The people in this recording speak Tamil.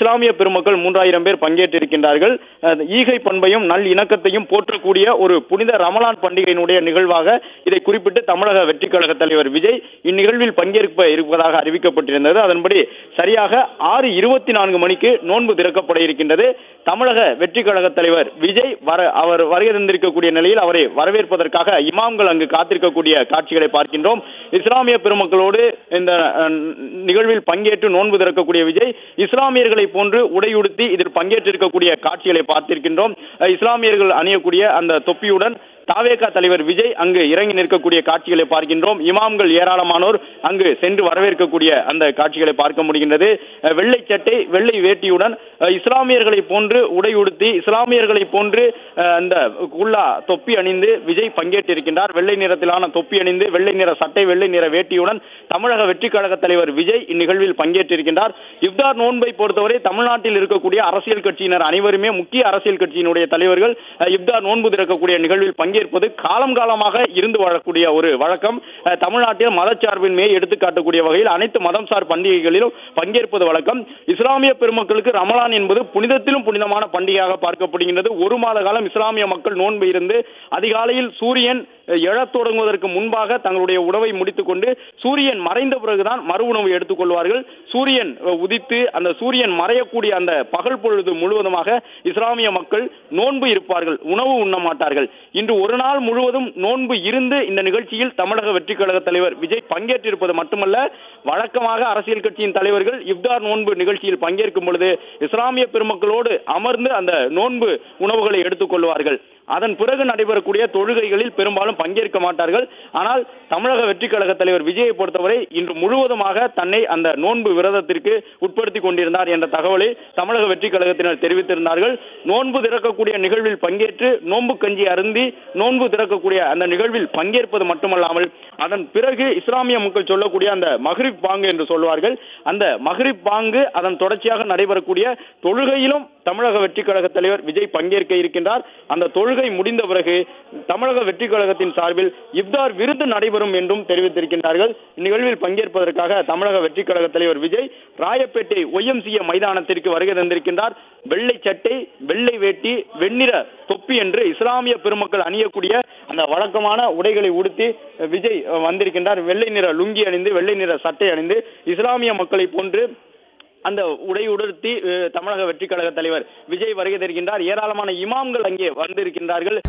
இஸ்லாமிய பெருமக்கள் 3000 பேர் பங்கேற்றிருக்கின்றார்கள். ஈகை பண்பையும் நல் இணக்கத்தையும் போற்றக்கூடிய ஒரு புனித ரமலான் பண்டிகையினுடைய நிகழ்வாக இதை குறிப்பிட்டு தமிழக வெற்றி கழக தலைவர் விஜய் இந்நிகழ்வில் பங்கேற்க இருப்பதாக அறிவிக்கப்பட்டிருந்தது. அதன்படி சரியாக 6:24 மணிக்கு நோன்பு திறக்கப்பட இருக்கின்றது. தமிழக வெற்றி கழக தலைவர் விஜய் அவர் வருகை தந்திருக்கக்கூடிய நிலையில் அவரை வரவேற்பதற்காக இமாம்கள் அங்கு காத்திருக்கக்கூடிய காட்சிகளை பார்க்கின்றோம். இஸ்லாமிய பெருமக்களோடு இந்த நிகழ்வில் பங்கேற்று நோன்பு திறக்கக்கூடிய விஜய் இஸ்லாமியர்களை போன்று உடையுடுத்தி இதில் பங்கேற்றிருக்கக்கூடிய காட்சிகளை பார்த்திருக்கின்றோம். இஸ்லாமியர்கள் அணியக்கூடிய அந்த தொப்பியுடன் தாவேகா தலைவர் விஜய் அங்கு இறங்கி நிற்கக்கூடிய காட்சிகளை பார்க்கின்றோம். இமாம்கள் ஏராளமானோர் அங்கு சென்று வரவேற்கக்கூடிய அந்த காட்சிகளை பார்க்க முடிகின்றது. வெள்ளை சட்டை வெள்ளை வேட்டியுடன் இஸ்லாமியர்களை போன்று உடையுடுத்தி இஸ்லாமியர்களை போன்று அந்த குல்லா தொப்பி அணிந்து விஜய் பங்கேற்றிருக்கின்றார். வெள்ளை நிறத்திலான தொப்பி அணிந்து வெள்ளை நிற சட்டை வெள்ளை நிற வேட்டியுடன் தமிழக வெற்றி கழக தலைவர் விஜய் இந்நிகழ்வில் பங்கேற்றிருக்கின்றார். இஃப்தார் நோன்பை பொறுத்தவரை தமிழ்நாட்டில் இருக்கக்கூடிய அரசியல் கட்சியினர் அனைவருமே முக்கிய அரசியல் கட்சியினுடைய தலைவர்கள் இஃப்தார் நோன்பு திறக்கக்கூடிய நிகழ்வில் பங்கேற்பது காலம் காலமாக இருந்து வாழக்கூடிய ஒரு வழக்கம். தமிழ்நாட்டில் மதச்சார்பின்மையை எடுத்துக்காட்டக்கூடிய வகையில் அனைத்து மதம் சார் பண்டிகைகளிலும் பங்கேற்பது வழக்கம். இஸ்லாமிய பெருமக்களுக்கு ரமலான் என்பது புனிதத்திலும் புனிதமான பண்டிகையாக பார்க்கப்படுகின்றது. ஒரு மாத காலம் இஸ்லாமிய மக்கள் நோன்பு இருந்து அதிகாலையில் சூரியன் எழத் தொடங்குவதற்கு முன்பாக தங்களுடைய உணவை முடித்துக் கொண்டு சூரியன் மறைந்த பிறகுதான் மறு உணவு எடுத்துக் கொள்வார்கள். சூரியன் உதித்து அந்த சூரியன் மறையக்கூடிய அந்த பகல் பொழுது முழுவதுமாக இஸ்லாமிய மக்கள் நோன்பு இருப்பார்கள், உணவு உண்ண மாட்டார்கள். இன்று ஒரு நாள் முழுவதும் நோன்பு இருந்து இந்த நிகழ்ச்சியில் தமிழக வெற்றி கழக தலைவர் விஜய் பங்கேற்றிருப்பது மட்டுமல்ல, வழக்கமாக அரசியல் கட்சியின் தலைவர்கள் இஃப்தார் நோன்பு நிகழ்ச்சியில் பங்கேற்கும் பொழுது இஸ்லாமிய பெருமக்களோடு அமர்ந்து அந்த நோன்பு உணவுகளை எடுத்துக் கொள்வார்கள். அதன் பிறகு நடைபெறக்கூடிய தொழுகைகளில் பெரும்பாலும் பங்கேற்க மாட்டார்கள். ஆனால் தமிழக வெற்றி கழக தலைவர் விஜயை பொறுத்தவரை இன்று முழுவதுமாக தன்னை அந்த நோன்பு விரதத்திற்கு உட்படுத்திக் கொண்டிருந்தார் என்ற தகவலை தமிழக வெற்றி கழகத்தினர் தெரிவித்திருந்தார்கள். நோன்பு திறக்கக்கூடிய நிகழ்வில் பங்கேற்று நோன்பு கஞ்சி அருந்தி நோன்பு திறக்கக்கூடிய அந்த நிகழ்வில் பங்கேற்பது மட்டுமல்லாமல் அதன் பிறகு இஸ்லாமிய மக்கள் சொல்லக்கூடிய அந்த மக்ரிப் பாங்கு என்று சொல்வார்கள், அந்த மக்ரிப் பாங்கு அதன் தொடர்ச்சியாக நடைபெறக்கூடிய தொழுகையிலும் தமிழக வெற்றி கழக தலைவர் விஜய் பங்கேற்க இருக்கின்றார். அந்த தொழுகை முடிந்த பிறகு தமிழக வெற்றி கழகத்தின் சார்பில் இஃப்தார் விருந்து நடைபெறும் என்றும் தெரிவித்திருக்கின்றார்கள். இந்நிகழ்வில் பங்கேற்பதற்காக தமிழக வெற்றி கழக தலைவர் விஜய் ராயப்பேட்டை YMCA மைதானத்திற்கு வருகை தந்திருக்கின்றார். வெள்ளை சட்டை வெள்ளை வேட்டி வெண்ணிற தொப்பி என்று இஸ்லாமிய பெருமக்கள் அணியக்கூடிய அந்த வழக்கமான உடைகளை உடுத்தி விஜய் வந்திருக்கின்றார். வெள்ளை நிற லுங்கி அணிந்து வெள்ளை நிற சட்டை அணிந்து இஸ்லாமிய மக்களை போன்று அந்த உடை உடுத்தி தமிழக வெற்றி கழக தலைவர் விஜய் வருகை தருகின்றார். ஏராளமான இமாம்கள் அங்கே வந்திருக்கின்றார்கள்.